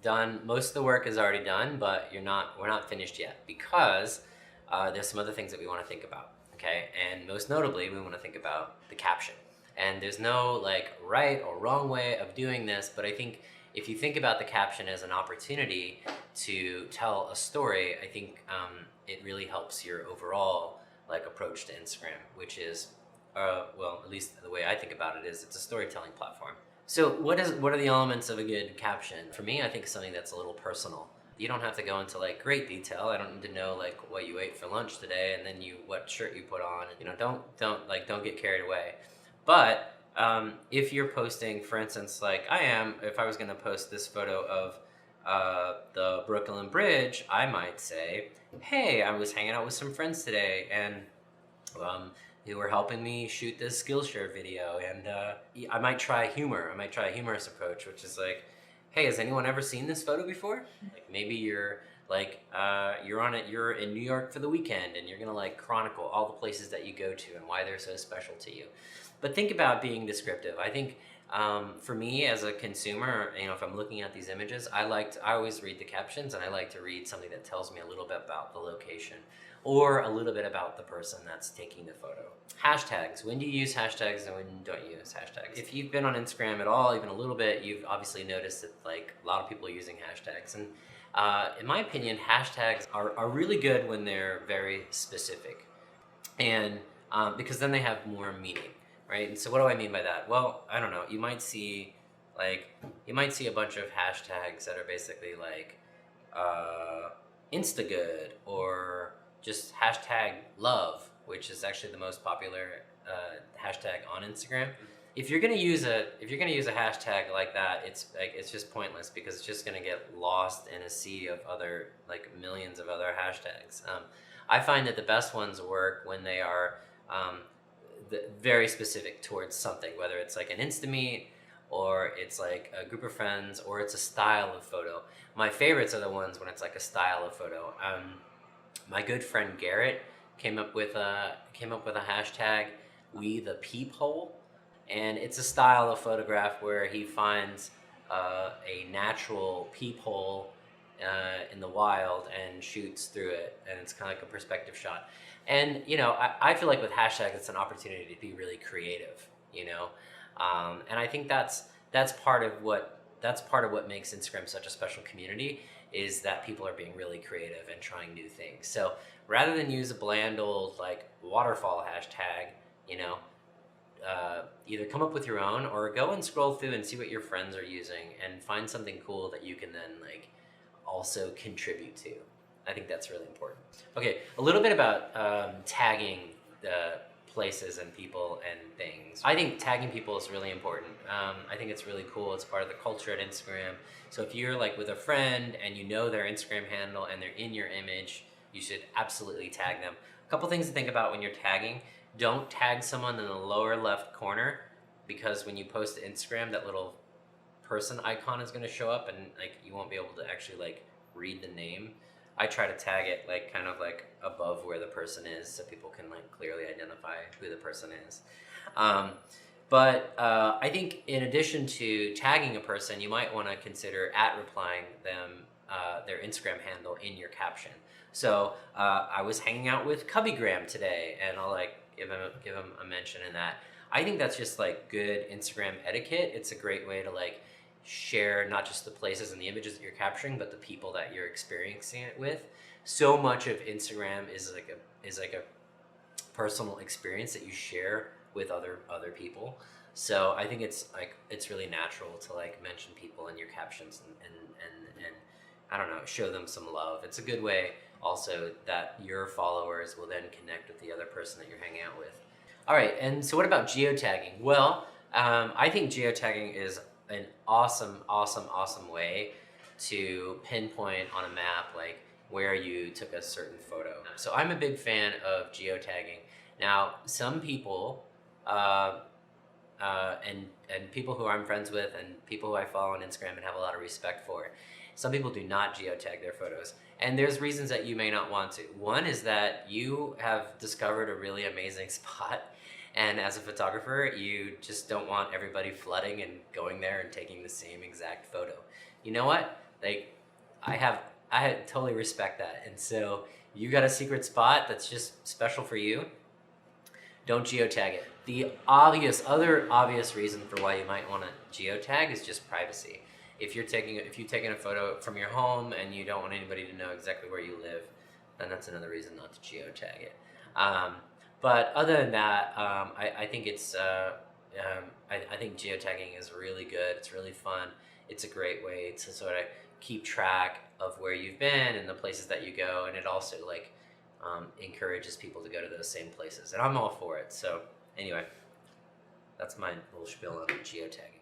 done, most of the work is already done, but we're not finished yet because there's some other things that we want to think about, okay? And most notably, we want to think about the caption. And there's no like right or wrong way of doing this, but I think if you think about the caption as an opportunity to tell a story, I think it really helps your overall like approach to Instagram, which is, well, at least the way I think about it is it's a storytelling platform. So what are the elements of a good caption? For me, I think something that's a little personal. You don't have to go into like great detail. I don't need to know like what you ate for lunch today and then what shirt you put on. You know, don't get carried away. But if you're posting, for instance, like if I was going to post this photo of the Brooklyn Bridge, I might say, "Hey, I was hanging out with some friends today, and who were helping me shoot this Skillshare video." And I might try humor. I might try a humorous approach, which is like, "Hey, has anyone ever seen this photo before?" Like maybe you're like you're in New York for the weekend, and you're gonna like chronicle all the places that you go to and why they're so special to you. But think about being descriptive. I think for me as a consumer, you know, if I'm looking at these images, I always read the captions, and I like to read something that tells me a little bit about the location or a little bit about the person that's taking the photo. Hashtags. When do you use hashtags and when don't you use hashtags? If you've been on Instagram at all, even a little bit, you've obviously noticed that like a lot of people are using hashtags. And in my opinion, hashtags are really good when they're very specific. And because then they have more meaning, right? And so what do I mean by that? Well, I don't know. You might see a bunch of hashtags that are basically like Instagood or just hashtag love, which is actually the most popular hashtag on Instagram. If you're gonna use a hashtag like that, it's just pointless because it's just gonna get lost in a sea of other like millions of other hashtags. I find that the best ones work when they are very specific towards something, whether it's like an Insta-meet or it's like a group of friends or it's a style of photo. My favorites are the ones when it's like a style of photo. My good friend Garrett came up with a hashtag, we the peephole, and it's a style of photograph where he finds a natural peephole in the wild and shoots through it, and it's kind of like a perspective shot. And you know, I feel like with hashtags, it's an opportunity to be really creative. You know, and I think that's part of what makes Instagram such a special community, is that people are being really creative and trying new things. So rather than use a bland old like waterfall hashtag, you know, either come up with your own or go and scroll through and see what your friends are using and find something cool that you can then like also contribute to. I think that's really important. Okay, a little bit about tagging the places and people and things. I think tagging people is really important. I think it's really cool. It's part of the culture at Instagram. So if you're like with a friend and you know their Instagram handle and they're in your image, you should absolutely tag them. A couple things to think about when you're tagging. Don't tag someone in the lower left corner, because when you post to Instagram, that little person icon is going to show up and like you won't be able to actually like read the name. I try to tag it like kind of like above where the person is so people can like clearly identify who the person is. But I think in addition to tagging a person, you might want to consider replying them their Instagram handle in your caption. So I was hanging out with Cubbygram today, and I'll like give him a mention in that. I think that's just like good Instagram etiquette. It's a great way to like share not just the places and the images that you're capturing, but the people that you're experiencing it with. So much of Instagram is like a personal experience that you share with other people. So I think it's really natural to like mention people in your captions and I don't know, show them some love. It's a good way also that your followers will then connect with the other person that you're hanging out with. All right, and so what about geotagging? Well, I think geotagging is an awesome way to pinpoint on a map like where you took a certain photo. So I'm a big fan of geotagging. Now, some people and people who I'm friends with and people who I follow on Instagram and have a lot of respect for, some people do not geotag their photos. And there's reasons that you may not want to. One is that you have discovered a really amazing spot, and as a photographer, you just don't want everybody flooding and going there and taking the same exact photo. You know what? Like, I totally respect that. And so you got a secret spot that's just special for you, don't geotag it. The other obvious reason for why you might want to geotag is just privacy. If you've taken a photo from your home and you don't want anybody to know exactly where you live, then that's another reason not to geotag it. But other than that, I think I think geotagging is really good. It's really fun. It's a great way to sort of keep track of where you've been and the places that you go, and it also like encourages people to go to those same places. And I'm all for it. So anyway, that's my little spiel on geotagging.